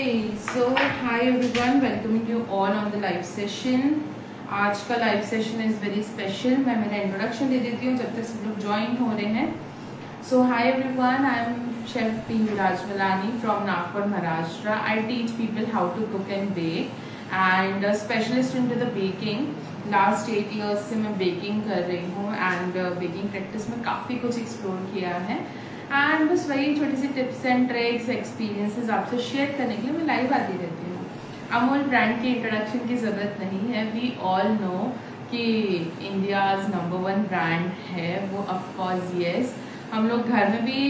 Hey, so hi everyone, welcoming you all on the live session. आज का live session is very special. मैं मेरा introduction दे देती हूँ जब तक सब लोग ज्वाइन हो रहे हैं. So hi everyone, I am chef P Rajmalani from Nagpur Maharashtra. I teach people how to cook and bake and specialist in to the baking. Last 8 years से मैं बेकिंग कर रही हूँ एंड बेकिंग प्रैक्टिस में काफ़ी कुछ एक्सप्लोर किया है एंड बस वही छोटी सी टिप्स एंड ट्रिक्स एक्सपीरियंसेस आपसे शेयर करने के लिए मैं लाइव आती रहती हूँ. अमूल ब्रांड की इंट्रोडक्शन की ज़रूरत नहीं है. वी ऑल नो कि इंडियाज़ नंबर 1 ब्रांड है वो. ऑफकोर्स येस, हम लोग घर में भी,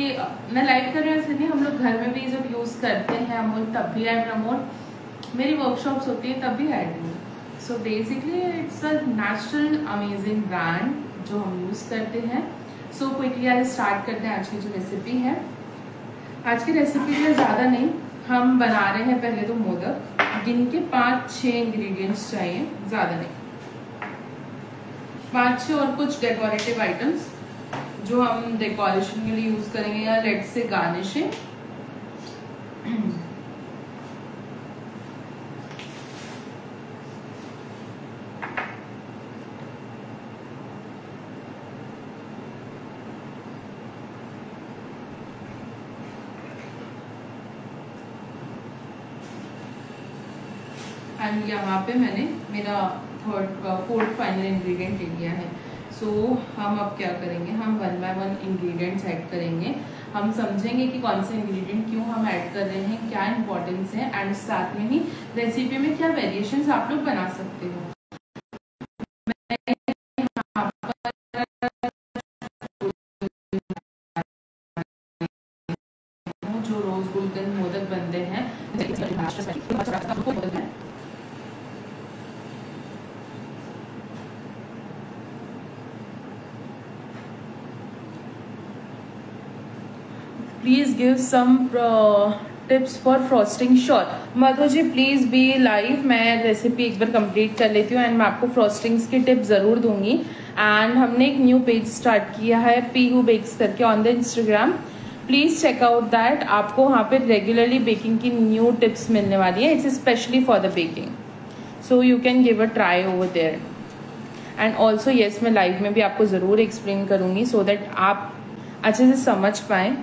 मैं लाइव कर रही हूँ इसलिए, हम लोग घर में भी जब यूज़ करते हैं अमूल तब भी आई प्रमोट. मेरी वर्कशॉप्स होती हैं तब भी I do. So basically it's a natural amazing brand जो हम यूज़ करते हैं. सो क्विकली आज स्टार्ट करते हैं आज की जो रेसिपी है. आज की रेसिपी में ज़्यादा नहीं, हम बना रहे हैं पहले तो मोदक. जिनके 5-6 इंग्रेडिएंट्स चाहिए, ज़्यादा नहीं, 5-6 और कुछ डेकोरेटिव आइटम्स जो हम डेकोरेशन के लिए यूज़ करेंगे या लेट से गार्निशिंग. एंड यहाँ पे मैंने मेरा 4th फाइनल इंग्रेडिएंट ले लिया है. सो हम अब क्या करेंगे, हम 1 by 1 इंग्रेडिएंट्स ऐड करेंगे. हम समझेंगे कि कौन से इंग्रेडिएंट क्यों हम ऐड कर रहे हैं, क्या इंपॉर्टेंस है एंड साथ में ही रेसिपी में क्या वेरिएशंस आप लोग बना सकते हो. जो रोज गुलकंद मोदक बनते हैं, please give some tips for frosting. Sure Madhu ji, please be live. मैं रेसिपी एक बार कंप्लीट कर लेती हूँ एंड मैं आपको फ्रॉस्टिंग्स की टिप्स ज़रूर दूंगी. एंड हमने एक न्यू पेज स्टार्ट किया है पीहू बेक्स करके on the Instagram. Please check out that. आपको वहाँ पे रेगुलरली बेकिंग की न्यू टिप्स मिलने वाली है. It's specially for the baking, so you can give a try over there. And also yes, मैं लाइव में भी आपको ज़रूर एक्सप्लेन करूँगी सो दैट आप अच्छे से समझ पाएँ.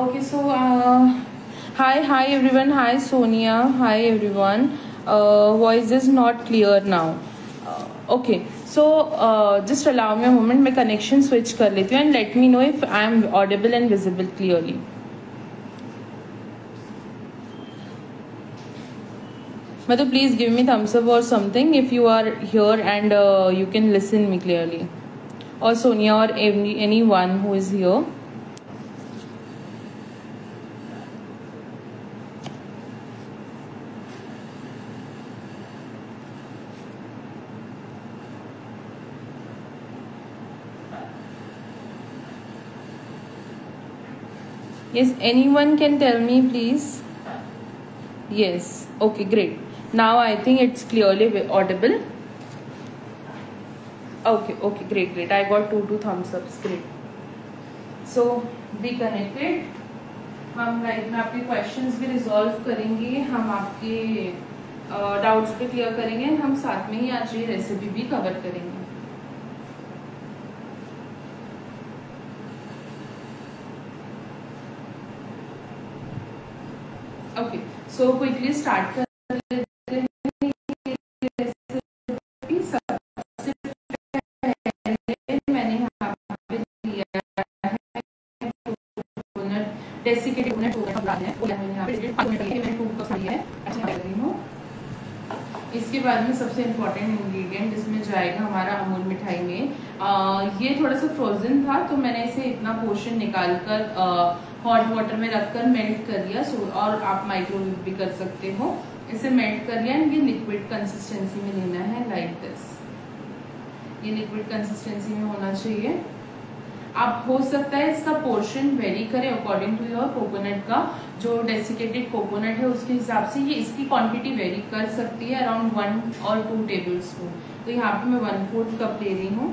Okay, so hi everyone. Hi Sonia. Hi everyone. Voice is not clear now. Okay, so just allow me a moment. मैं connection switch कर लेती हूँ and let me know if I am audible and visible clearly. Madhu, please give me thumbs up or something if you are here and you can listen me clearly. Or Sonia or anyone who is here. Yes, anyone can tell me please. Yes, okay, great. Now I think it's clearly audible. Okay, great. I got two thumbs ups. Great. So be connected. हम live में आपके questions भी resolve करेंगे, हम आपके doubts भी clear करेंगे. हम साथ में ही आज ये रेसिपी भी कवर करेंगे. ओके, सो क्विकली स्टार्ट कर लेते हैं. सबसे पहले मैंने यहाँ पे लिया है डेसिकेटेड कोकोनट है. मैंने यहाँ पे 2 कप लिया है. अच्छा कर रही हूँ. इसके बाद में सबसे इम्पोर्टेंट इंग्रेडिएंट इसमें जाएगा हमारा अमूल मिठाई में. ये थोड़ा सा फ्रोजन था तो मैंने इसे इतना पोर्शन निकाल कर हॉट वाटर में रखकर मेल्ट कर लिया. और आप माइक्रोवेव भी कर सकते हो. इसे मेल्ट कर लिया एंड ये लिक्विड कंसिस्टेंसी में लेना है लाइक दिस. ये लिक्विड कंसिस्टेंसी में होना चाहिए. आप हो सकता है इसका पोर्शन वेरी करें अकॉर्डिंग टू योर कोकोनट का. जो डेसिकेटेड कोकोनट है उसके हिसाब से ये इसकी क्वांटिटी वेरी कर सकती है, अराउंड 1 और 2 टेबल स्पून। तो यहाँ पे मैं 1/4 कप ले रही हूँ।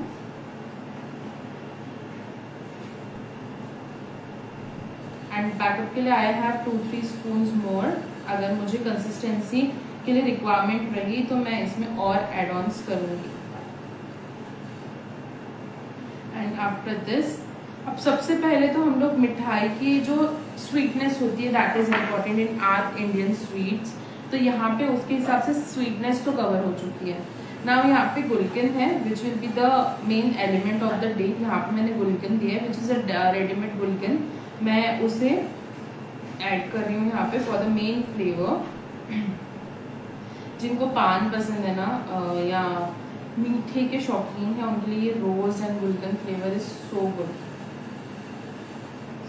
एंड बैकअप के लिए आई हैव 2-3 स्पून मोर। अगर मुझे कंसिस्टेंसी के लिए रिक्वायरमेंट रही तो मैं इसमें और एड ऑन्स करूंगी। एंड आफ्टर दिस, अब सबसे पहले तो हम लोग मिठाई की जो स्वीटनेस होती है that is important in are Indian sweets. तो यहाँ पे उसके हिसाब से स्वीटनेस तो कवर हो चुकी है। नाउ यहाँ पे गुलकंद है which will be the main element of the day. यहाँ पे मैंने गुलकंद दिया है विच इज अ रेडीमेड गुलकंद। मैं उसे ऐड कर रही हूँ यहाँ पे फॉर द मेन फ्लेवर। जिनको पान पसंद है ना या मीठे के शौकीन है उनके लिए rose and gulkand flavour is so good.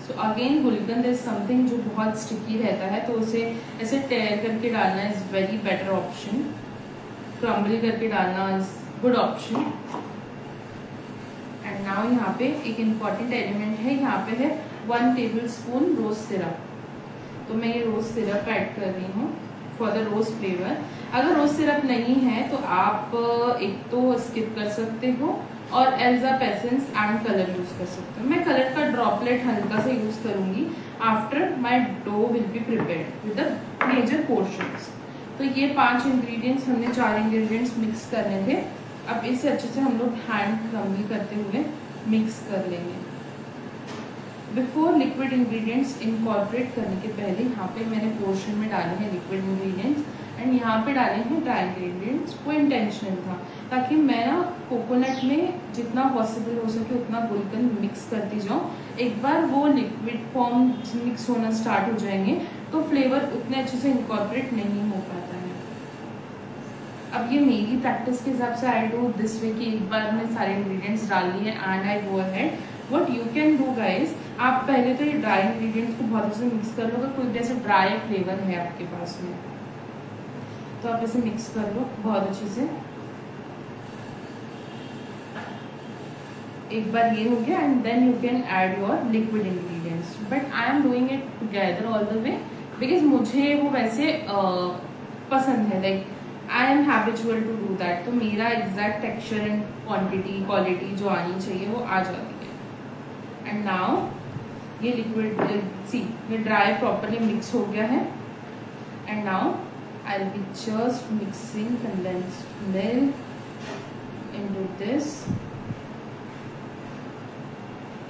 So again gulkand is something जो बहुत स्टिकी रहता है, तो उसे ऐसे टेयर करके डालना is very better option. Crumble करके डालना is good option. And now यहाँ पे एक इम्पॉर्टेंट एलिमेंट है, यहाँ पे है 1 टेबल स्पून रोज सिरप। तो मैं ये रोज सिरप ऐड कर रही हूँ फॉर द रोज फ्लेवर। अगर रोज सिरप नहीं है तो आप एक तो स्किप कर सकते हो और एल्जा पेसेंस एंड कलर यूज कर सकते हो। मैं कलर का ड्रॉपलेट हल्का सा यूज करूंगी after my dough will be prepared with the major portions. तो ये 5 इंग्रेडिएंट्स हमने 4 इंग्रेडिएंट्स मिक्स करने थे। अब इसे अच्छे से हम लोग हैंड क्रम्बल करते हुए मिक्स कर लेंगे। बिफोर लिक्विड इंग्रेडिएंट्स इनकॉर्पोरेट करने के पहले यहाँ पे मैंने पोर्शन में डाले हैं लिक्विड इंग्रेडिएंट्स एंड यहाँ पे डाले हैं ड्राई इंग्रेडिएंट्स। वो इंटेंशनल था ताकि मैं ना कोकोनट में जितना पॉसिबल हो सके उतना गुलकंद मिक्स करती जाऊँ। एक बार वो लिक्विड फॉर्म मिक्स होना स्टार्ट हो जाएंगे तो फ्लेवर उतने अच्छे से इनकॉर्पोरेट नहीं हो पाता है। अब ये मेरी प्रैक्टिस के हिसाब से आई डू दिस वे कि एक बार मैंने सारे इंग्रेडिएंट्स डाल लिए and I go ahead. What you can do guys, आप पहले तो ये ड्राई इंग्रेडिएंट्स को बहुत अच्छे से मिक्स कर लो। अगर कोई जैसे ड्राई फ्लेवर है आपके पास में तो आप इसे मिक्स कर लो बहुत अच्छे से। एक बार ये हो गया and then you can add your liquid ingredients. But I am doing it together all the way because मुझे वो वैसे पसंद है, like I am habitual to do that. तो मेरा exact texture and quantity quality जो आनी चाहिए वो आ जाती है। एंड नाउ ये लिक्विड सी ये ड्राई प्रॉपरली मिक्स हो गया है। And now I will be just mixing condensed milk into this.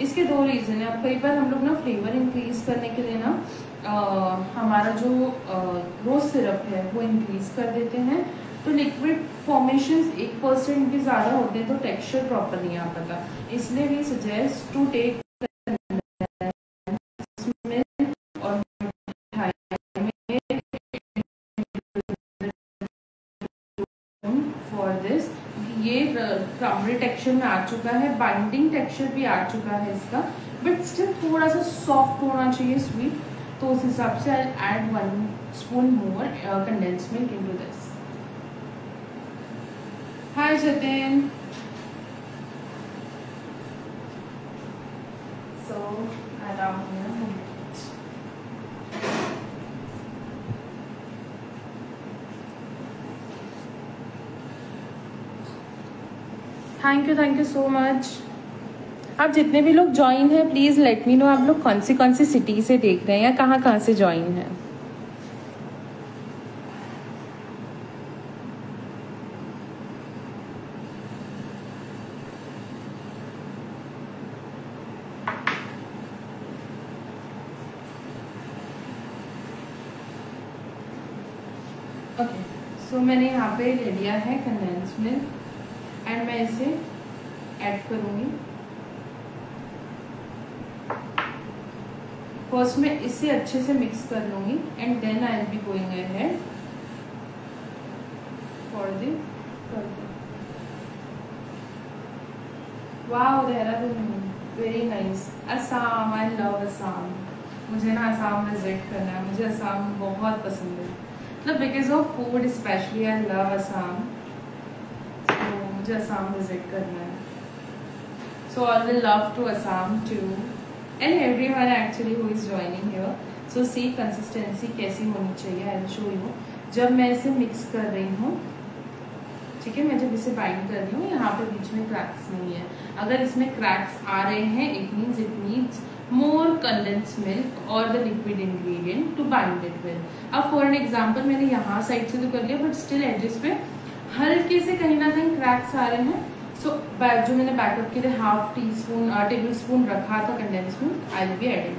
इसके 2 रीजन है। अब कई बार हम लोग ना फ्लेवर इंक्रीज करने के लिए ना हमारा जो रोज सिरप है वो इंक्रीज कर देते हैं तो लिक्विड फॉर्मेशंस 1% भी ज़्यादा होते हैं तो टेक्सचर प्रॉपर नहीं आ पाता। इसलिए वी सजेस्ट टू टेक और फॉर दिस ये क्रम्बल टेक्सचर में आ चुका है, बाइंडिंग टेक्सचर भी आ चुका है इसका, बट स्टिल थोड़ा सा सॉफ्ट होना चाहिए स्वीट। तो उस हिसाब से I add 1 spoon more condensed milk into this. Hi Jatin. So around thank you so much. आप जितने भी लोग ज्वाइन हैं प्लीज़ लेट मी नो आप लोग कौन सी सिटी से देख रहे हैं या कहाँ से ज्वाइन हैं। ओके सो मैंने यहाँ पे ले लिया है कंडेंस्ड मिल्क एंड मैं इसे ऐड करूँगी। फर्स्ट मैं इसे अच्छे से मिक्स कर लूँगी and then I will be going ahead for the wow Dehradun very nice. Assam, I love Assam. मुझे ना असम विजिट करना है, मुझे असम बहुत पसंद है, मतलब because of food specially I love Assam. तो मुझे असम विजिट करना है। So I will love to Assam to and everyone actually who is joining here. So see consistency कैसी होनी चाहिए, आई विल शो यू। जब मैं इसे मिक्स कर रही हूँ, ठीक है, मैं जब इसे बाइंड कर रही हूँ, यहाँ पे बीच में क्रैक्स नहीं है। अगर इसमें क्रैक्स आ रहे हैं, it means more condense milk और the liquid ingredient to bind it with. अब फॉर एन एग्जाम्पल मैंने यहाँ साइड से तो कर लिया, बट स्टिल एजेस पे हल्के से कहीं ना कहीं क्रैक्स आ रहे हैं। सो जो मैंने बैकअप के लिए half tea spoon table spoon रखा था condense milk, I will be adding.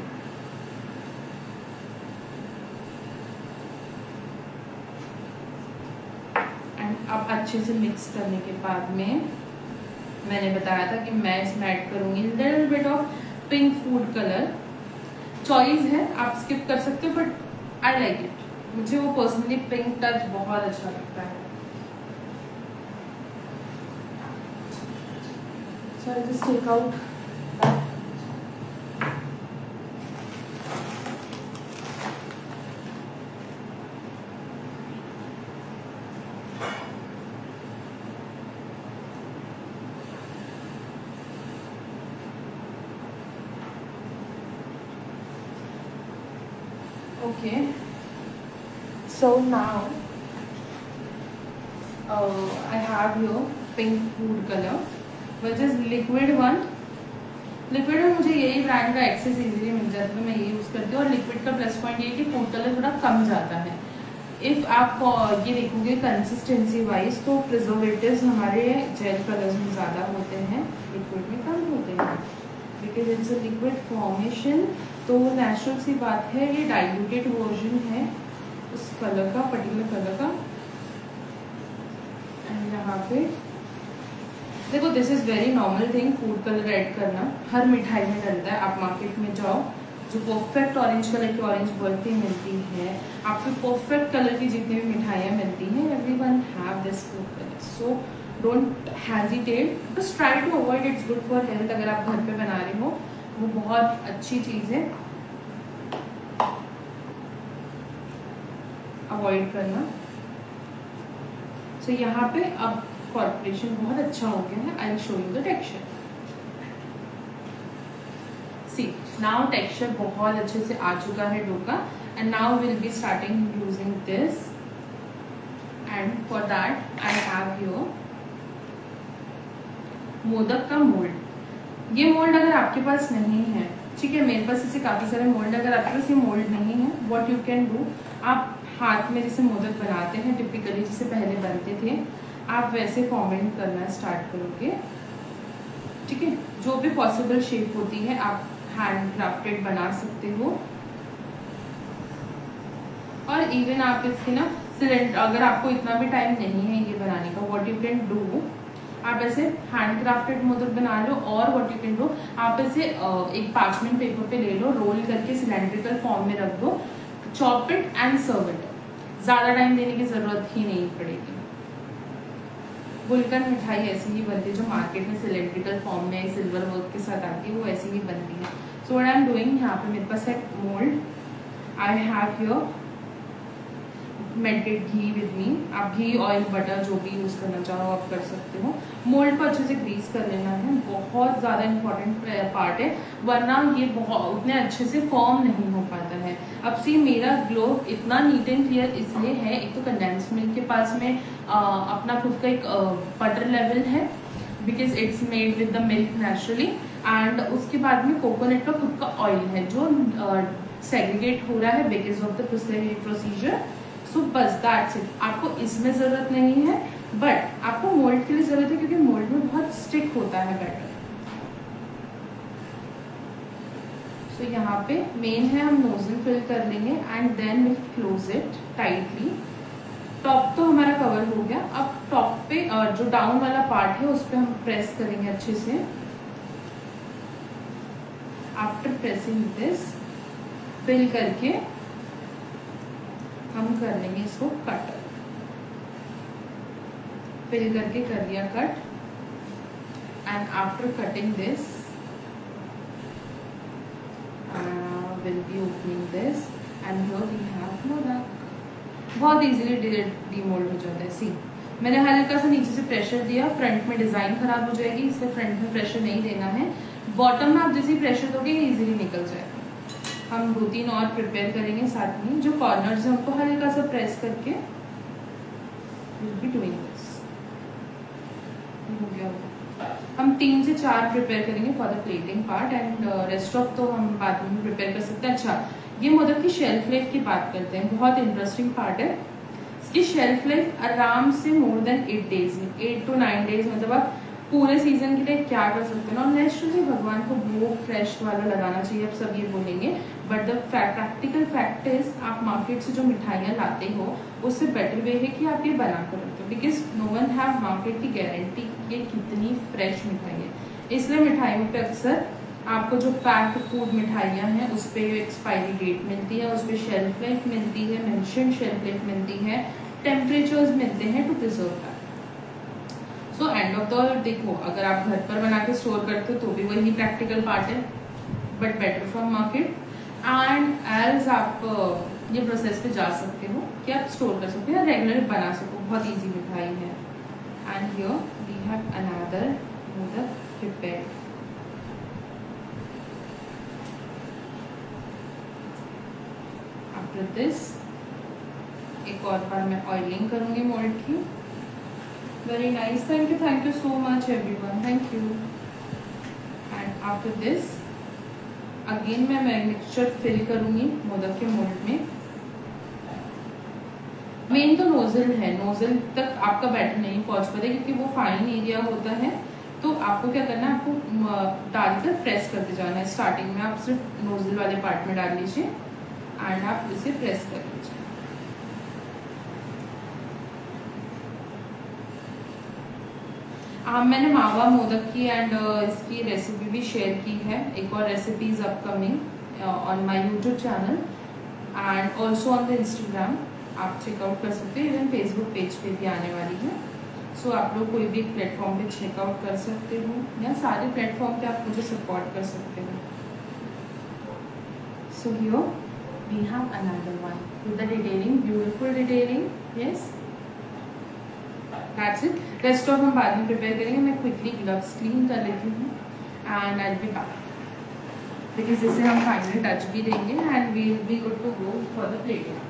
अब अच्छे से मिक्स करने के बाद में मैंने बताया था कि मैं इसमें ऐड करूंगी little bit of pink food colour. Choice है, आप स्किप कर सकते हो, बट आई लाइक इट। मुझे वो पर्सनली पिंक टच बहुत अच्छा लगता है। So I just take out okay. So now I have here pink food color which is liquid one। Liquid में मुझे यही ब्रांड का एक्सेस इजीली मिल जाता है, तो मैं ये यूज़ करती हूँ। और लिक्विड का प्लस पॉइंट ये है कि फूड कलर थोड़ा कम जाता है। इफ़ आप ये देखोगे कंसिस्टेंसी वाइज, तो प्रिजर्वेटिव्स हमारे जेल कलर्स में ज़्यादा होते हैं, लिक्विड में कम होते हैं, because it's a liquid formation. तो नेचुरल सी बात है, ये डाइल्यूटेड वर्जन है उस कलर का, पर्टिकुलर कलर का। एंड यहाँ पे देखो, this is very normal thing, food colour add करना हर मिठाई में डलता है। आप मार्केट में जाओ, जो परफेक्ट ऑरेंज कलर की ऑरेंज बर्फी मिलती है, आपको परफेक्ट कलर की जितनी भी मिठाइयाँ मिलती हैं, everyone have this food colour. So don't hesitate, बस try to avoid, it's good for health. अगर आप घर पे बना रहे हो, वो बहुत अच्छी चीज़ है, अवॉइड करना। सो यहाँ पे अब कॉर्पोरेशन बहुत अच्छा हो गया है। I will show you the texture. See now texture बहुत अच्छे से आ चुका है डो का। And now will be starting using this, and for that I have your modak का मोल्ड। ये मोल्ड अगर आपके पास नहीं है, ठीक है, मेरे पास ऐसे काफ़ी सारे मोल्ड, अगर आपके पास ये मोल्ड नहीं है, व्हाट यू कैन डू, आप हाथ में जैसे मोदक बनाते हैं टिपिकली, जैसे पहले बनते थे, आप वैसे फॉर्मेट करना स्टार्ट करोगे, ठीक है। जो भी पॉसिबल शेप होती है आप हैंड क्राफ्टेड बना सकते हो। और इवन आप इसके ना सिलेंडर, अगर आपको इतना भी टाइम नहीं है ये बनाने का, व्हाट यू कैन डू, आप ऐसे हैंड क्राफ्टेड मोदक बना लो। और व्हाट यू कैन डू, आप ऐसे एक पार्चमेंट पेपर पे ले लो, रोल करके सिलेंड्रिकल फॉर्म में रख दो, chop it and serve it. ज़्यादा टाइम देने की ज़रूरत ही नहीं पड़ेगी। गुलकंद मिठाई ऐसी ही बनती है, जो मार्केट में सिलेंड्रिकल फॉर्म में सिल्वर वर्क के साथ आती है, वो ऐसी ही बनती है। So what I am doing, यहाँ पे मेरे पास है mould, I have here melted ghee with me. आप घी, ऑयल, बटर जो भी यूज़ करना चाहो आप कर सकते हो। मोल्ड को अच्छे से ग्रीस कर लेना है, बहुत ज़्यादा इंपॉर्टेंट पार्ट है, वरना ये बहुत उतने अच्छे से फॉर्म नहीं हो पाता है। अब सी मेरा ग्लो इतना नीट एंड क्लियर इसलिए है, एक तो कंडेंस मिल्क के पास में अपना खुद का एक बटर लेवल है, because it's made with the milk naturally, and उसके बाद में कोकोनट का खुद का ऑयल है जो सेग्रीगेट हो रहा है बिकॉज ऑफ द प्रोसीजर। सो बस दैट्स इट। आपको इसमें ज़रूरत नहीं है, बट आपको मोल्ड के लिए ज़रूरत है, क्योंकि मोल्ड में बहुत स्टिक होता है बैटर। सो यहाँ पे मेन है, हम नोजल फिल कर लेंगे and then will close it tightly. Top तो हमारा कवर हो गया। अब टॉप पे जो डाउन वाला पार्ट है उस पर हम प्रेस करेंगे अच्छे से। आफ्टर प्रेसिंग दिस, फिल करके हम कर लेंगे इसको कट। फिल करके कर लिया cut, and after cutting this will be opening this, and here we have modak. बहुत इजीली डीमोल्ड हो जाता है। सी मैंने हल्का सा नीचे से प्रेशर दिया, फ्रंट में डिजाइन खराब हो जाएगी, इसलिए फ्रंट में प्रेशर नहीं देना है। बॉटम में आप जैसे ही प्रेशर दोगे ये इजीली निकल जाएगा। हम 2-3 और प्रिपेयर करेंगे साथ में। जो कॉर्नर्स हैं उनको हल्का सा प्रेस करके विल बी डूइंग दिस। हो गया, हम 3 से 4 प्रिपेयर करेंगे for the plating part and rest of तो हम बाद में प्रिपेयर कर सकते हैं। अच्छा, ये मोदक की शेल्फ लाइफ की बात करते हैं, बहुत इंटरेस्टिंग पार्ट है। इसकी शेल्फ लाइफ आराम से more than 8 days, 8 to 9 days, मतलब आप पूरे सीजन के लिए क्या कर सकते हैं ना। नेचुरली भगवान को भोग फ्रेश वाला लगाना चाहिए, आप सब ये बोलेंगे, but the practical fact is आप मार्केट से जो मिठाइयाँ लाते हो उससे बेटर वे है कि आप ये बना कर रखते हो, because no one have market की गारंटी ये कितनी फ्रेश मिठाई है। इसलिए मिठाइयों पे अक्सर आपको जो पैक्ड फूड मिठाइयाँ हैं उस पर एक्सपायरी डेट मिलती है, उस पर शेल्फ लाइफ मिलती है, मेंशन शेल्फ लाइफ मिलती है, टेम्परेचर्स मिलते हैं to preserve that. So end of the, देखो अगर आप घर पर बना के स्टोर करते हो तो भी वही प्रैक्टिकल पार्ट है, but better from market. And else आप ये प्रोसेस पे जा सकते हो कि आप स्टोर कर सकते हो या रेगुलर बना सको, बहुत इजी मिठाई है। And here we have another modak prepared. After this एक और बार मैं ऑयलिंग करूंगी मोल्ड की। Very nice, thank you so much everyone, thank you. And after this again मैं मिक्सचर फिल करूंगी मोदक के मोल्ड में। मेन तो नोजल है, नोजल तक आपका बैटर नहीं पहुंच पाता क्योंकि वो फाइन एरिया होता है। तो आपको क्या करना है, आपको डालकर प्रेस करते जाना है। स्टार्टिंग में आप सिर्फ नोजल वाले पार्ट में डाल लीजिए एंड आप इसे प्रेस कर लीजिए। मैंने मावा मोदक की एंड इसकी रेसिपी भी शेयर की है। एक और recipes upcoming on my YouTube channel and also on the Instagram, आप चेकआउट कर सकते हो। इवन फेसबुक पेज पे भी आने वाली है। सो आप लोग कोई भी प्लेटफॉर्म पे चेकआउट कर सकते हो या सारे प्लेटफॉर्म पे आप मुझे सपोर्ट कर सकते हो। So here we have another one with the detailing, beautiful detailing, yes that's it. Rest of हम बाद में प्रिपेयर करेंगे। मैं क्विकली ग्लव्स क्लीन कर लेती हूँ and I will be back, because इसे हम फाइनल टच भी देंगे and we will be good to go for the plating.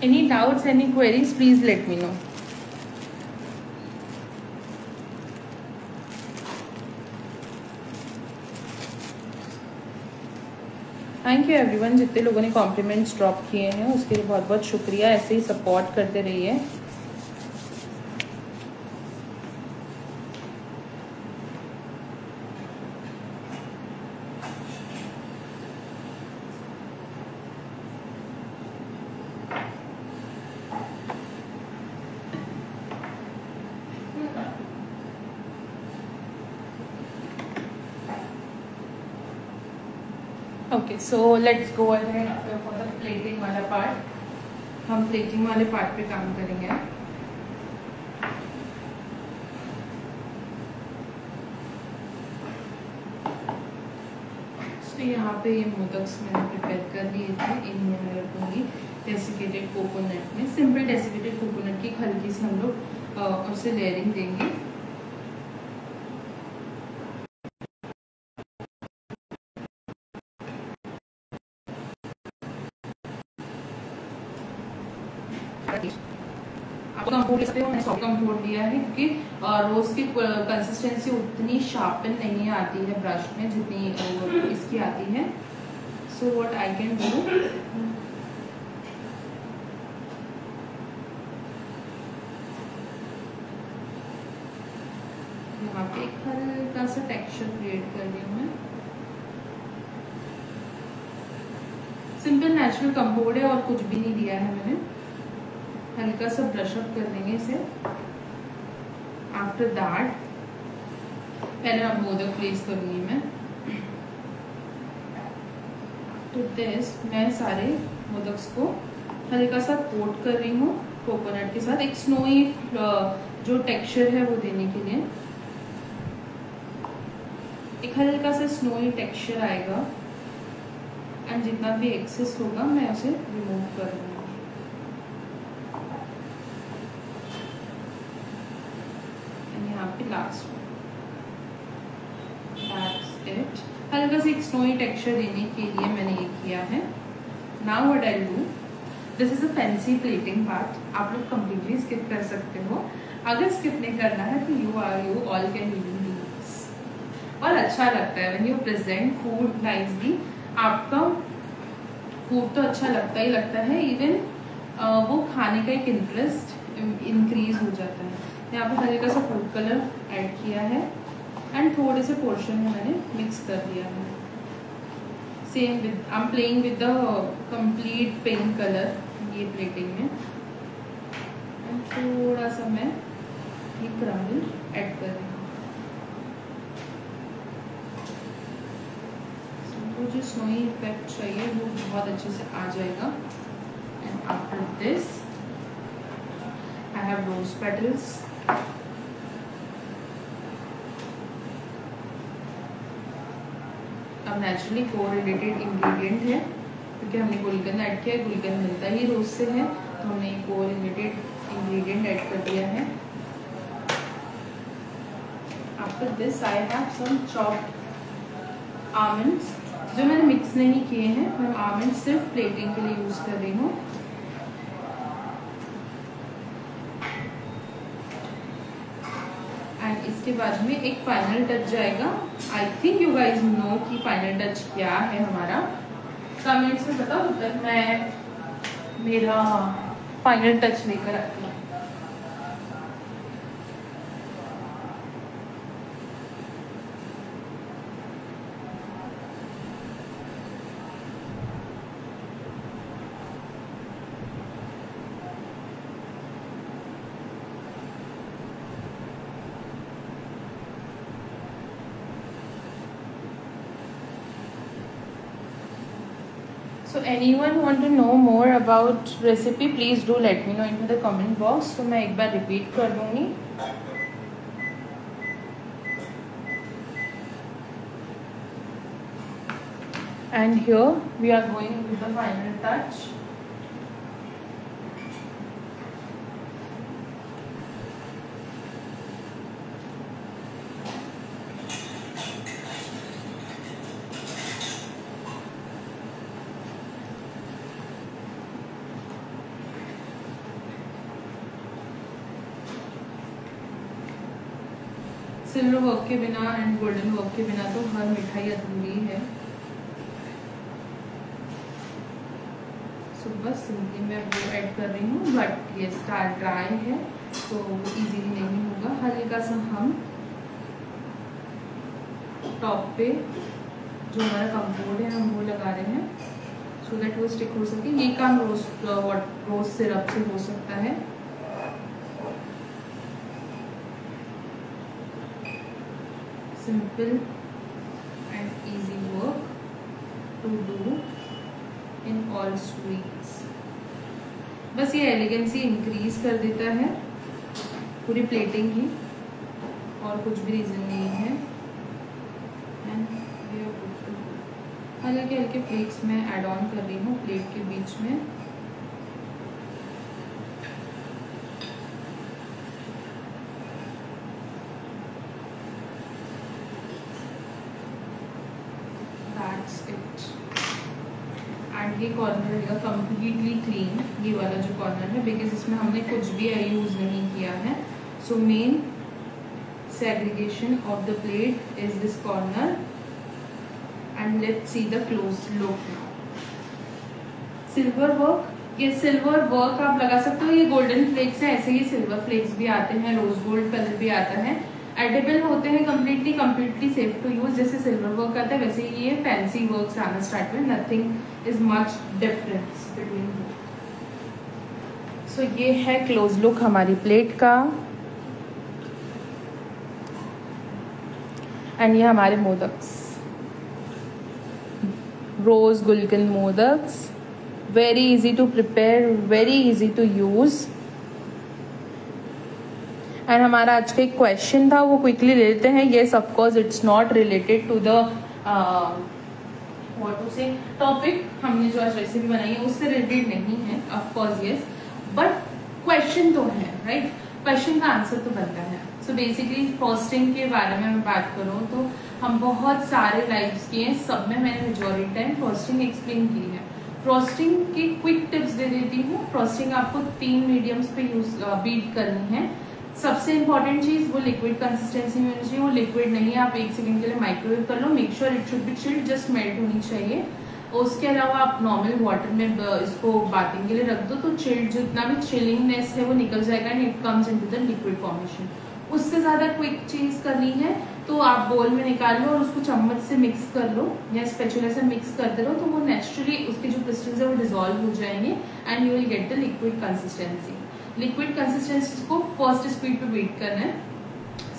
Any doubts, any queries, please let me know. Thank you everyone, जितने लोगों ने कॉम्प्लीमेंट्स ड्रॉप किए हैं उसके लिए बहुत बहुत शुक्रिया। ऐसे ही सपोर्ट करते रहिए। Okay, so let's go ahead for the plating वाला पार्ट। हम प्लेटिंग वाले पार्ट पे काम करेंगे। तो यहाँ पे ये मोदक्स मैंने प्रिपेयर कर लिए थे, इन्हें मैं रखूँगी डेसिकेटेड कोकोनट में। सिंपल डेसिकेटेड कोकोनट की हल्की से हम लोग उससे लेयरिंग देंगे। आप कंपोर्ट ले सकते हो, मैंने सॉफ्ट कंपोर्ट लिया है क्योंकि रोज की कंसिस्टेंसी उतनी शार्पन नहीं आती है ब्रश में जितनी इसकी आती है। So what I can do, यहाँ पे एक हल्का सा टेक्सचर क्रिएट कर रही हूँ मैं। सिंपल नेचुरल कंपोर्ट है और कुछ भी नहीं दिया है मैंने। हल्का सा ब्रश अप कर देंगे इसे। आफ्टर दैट पहले अब मोदक प्लेस करूंगी मैं। आफ्टर दिस मैं सारे मोदक्स को हल्का सा कोट कर रही हूँ कोकोनट के साथ, एक स्नोई जो टेक्सचर है वो देने के लिए। एक हल्का सा स्नोई टेक्सचर आएगा एंड जितना भी एक्सेस होगा मैं उसे रिमूव कर दूँगी। यहाँ पे लास्ट दैट्स इट। हल्का सा एक स्नोई टेक्सचर देने के लिए मैंने ये किया है। Now what I do, this is a fancy plating part, आप लोग कम्प्लीटली स्किप कर सकते हो। अगर स्किप नहीं करना है तो you all can do this. और अच्छा लगता है when you present food nicely, आपका फूड तो अच्छा लगता ही लगता है, इवन वो खाने का एक इंटरेस्ट इंक्रीज हो जाता है। यहाँ पे हल्का सा फूड कलर ऐड किया है एंड थोड़े से पोर्शन में मैंने मिक्स कर दिया है। Same with I am playing with the complete pink colour ये प्लेटिंग में। थोड़ा सा मैं ये क्रम्बल ऐड कर रही हूँ। वो जो स्नोई इफेक्ट चाहिए वो बहुत अच्छे से आ जाएगा। And after this I have rose petals. अब नेचुरली को रिलेटेड इंग्रेडिएंट है क्योंकि हमने गुलकंद ऐड किया है, गुलकंद मिलता ही रोज से है, तो हमने को रिलेटेड इंग्रेडिएंट ऐड कर दिया है। After this I have some chopped almonds जो मैंने मिक्स नहीं किए हैं, मैं आमंड्स सिर्फ प्लेटिंग के लिए यूज कर रही हूँ। एंड इसके बाद में एक फाइनल टच जाएगा। I think you guys know कि फाइनल टच क्या है हमारा। कमेंट्स में बताओ तब तक मैं मेरा फाइनल टच लेकर आती हूँ। So anyone want to know more about recipe, please do let me know into the comment box. तो मैं एक बार repeat कर दूँगी। And here we are going with the final touch. Silver work के बिना एंड गोल्डन वर्क के बिना तो हर मिठाई अधूरी है। सो बस सिंपली मैं वो ऐड कर रही हूँ, बट ये स्टार ड्राई है तो वो इजीली नहीं होगा। हल्का सा हम टॉप पे जो हमारा कंपोर्ट है हम वो लगा रहे हैं सो दैट वो स्टिक हो सके। ये काम रोज सिरप से हो सकता है। Simple and easy work to do in all sweets। बस ये एलिगेंसी इंक्रीज कर देता है पूरी प्लेटिंग की, और कुछ भी रीज़न नहीं है। हल्के हल्के फ्लेक्स में ऐड ऑन कर रही हूँ प्लेट के बीच में। एंड ये कॉर्नर रहेगा कम्प्लीटली क्लीन, ये वाला जो कॉर्नर है, बिकॉज इसमें हमने कुछ भी यूज़ नहीं किया है। So main segregation of the plate is this corner. And let's see the close look. Silver work, ये सिल्वर वर्क आप लगा सकते हो। ये गोल्डन फ्लेक्स है, ऐसे ही सिल्वर फ्लेक्स भी आते हैं, रोज गोल्ड कलर भी आता है, एडिबल होते हैं, कंप्लीटली सेफ टू यूज। जैसे सिल्वर वर्क आता है वैसे ही ये फैंसी वर्क्स आना स्टार्ट हुए। Nothing is much difference between. So ये है क्लोज लुक हमारी प्लेट का। एंड ये हमारे modaks, rose gulkand modaks very easy to prepare, very easy to use. And हमारा आज का एक क्वेश्चन था वो क्विकली ले लेते हैं. Yes of course it's not related to the what to say topic. हमने जो आज रेसिपी बनाई है उससे रिलेटेड नहीं है of course yes, but question तो है राइट. क्वेश्चन का आंसर तो बनता है. सो बेसिकली फ्रॉस्टिंग के बारे में मैं बात करूँ तो हम बहुत सारे लाइव्स किए हैं, सब में मैंने मेजॉरिटी टाइम फ्रॉस्टिंग एक्सप्लेन की है. फ्रॉस्टिंग की क्विक टिप्स दे देती हूँ. फ्रॉस्टिंग आपको 3 मीडियम्स पे यूज बीट करनी है. सबसे इंपॉर्टेंट चीज वो लिक्विड कंसिस्टेंसी में होनी चाहिए. वो लिक्विड नहीं है, आप 1 सेकंड के लिए माइक्रोवेव कर लो. Make sure it should be chilled, just melt होनी चाहिए. उसके अलावा आप नॉर्मल वाटर में इसको बाथिंग के लिए रख दो तो चिल्ड जितना भी चिलिंगनेस है वो निकल जाएगा and it comes into the liquid formation. उससे ज्यादा क्विक चीज करनी है तो आप बोल में निकाल लो और उसको चम्मच से मिक्स कर लो या स्पैचुला से मिक्स करते रहो तो वो नेचुरली उसके जो क्रिस्टल्स है वो डिसॉल्व हो जाएंगे and you will get the liquid consistency. Liquid consistency को फर्स्ट स्पीड पे बीट करना है.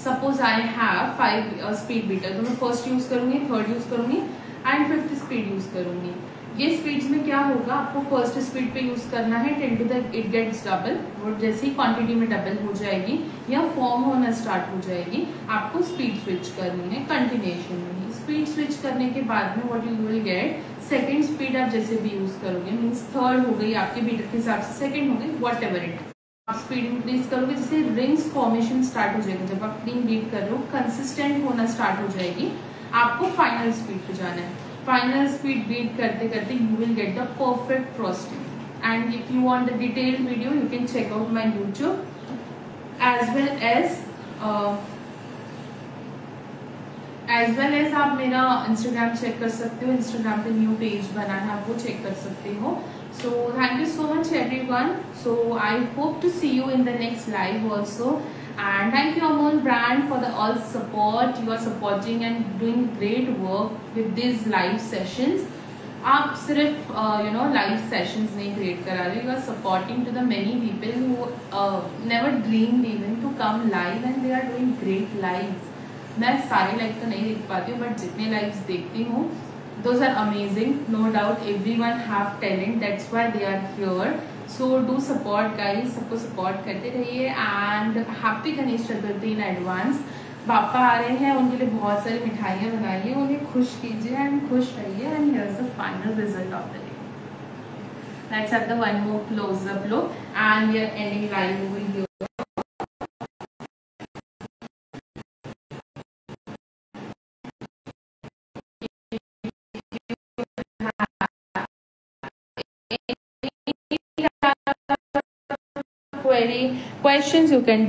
Suppose I have 5 speed beater तो मैं फर्स्ट यूज करूंगी, थर्ड यूज करूंगी एंड 5th स्पीड यूज करूंगी. ये स्पीड्स में क्या होगा, आपको फर्स्ट स्पीड पे यूज करना है 10 to the it gets double. और जैसे ही क्वांटिटी में डबल हो जाएगी या फॉर्म होना स्टार्ट हो जाएगी आपको स्पीड स्विच करनी है कंटिन्यूएशन में ही. स्पीड स्विच करने के बाद में what you will gate, second speed आप जैसे भी यूज करोगे मीन्स थर्ड हो गई आपके बीटर के हिसाब से, सेकंड हो गई वॉट एवर इट. आप स्पीड इंक्रीज करोगे जैसे रिंग्स फॉर्मेशन स्टार्ट हो जाएगा. जब आप क्रीम बीट कर रहे हो कंसिस्टेंट होना स्टार्ट हो जाएगी, आपको फाइनल स्पीड पे जाना है. फाइनल स्पीड बीट करते करते you will get the perfect frosting. And if you want the detailed video you can check out my YouTube as well as आप मेरा इंस्टाग्राम चेक कर सकते हो. इंस्टाग्राम पे न्यू पेज बना है, आप वो चेक कर सकते हो. So thank you so much everyone. So I hope to see you in the next live also. And thank you Amon brand for the all support. You are supporting and doing great work with these live sessions. आप सिर्फ live sessions नहीं create करा रहे, you are supporting to the many people who never dreamed even to come live and they are doing great lives. मैं सारे live तो नहीं देख पाती हूँ बट जितने लाइव्स देखती हूँ those are amazing. No doubt everyone have talent, that's why they are here. So do support guys, सबको support करते रहिए and happy Ganesh Chaturthi in advance. पापा आ रहे हैं, उनके लिए बहुत सारी मिठाइयाँ बनाइए, उन्हें खुश कीजिए एंड खुश रहिए. And here's the final result of the day. Let's have the one more close up look and we are ending live over here. Query questions you can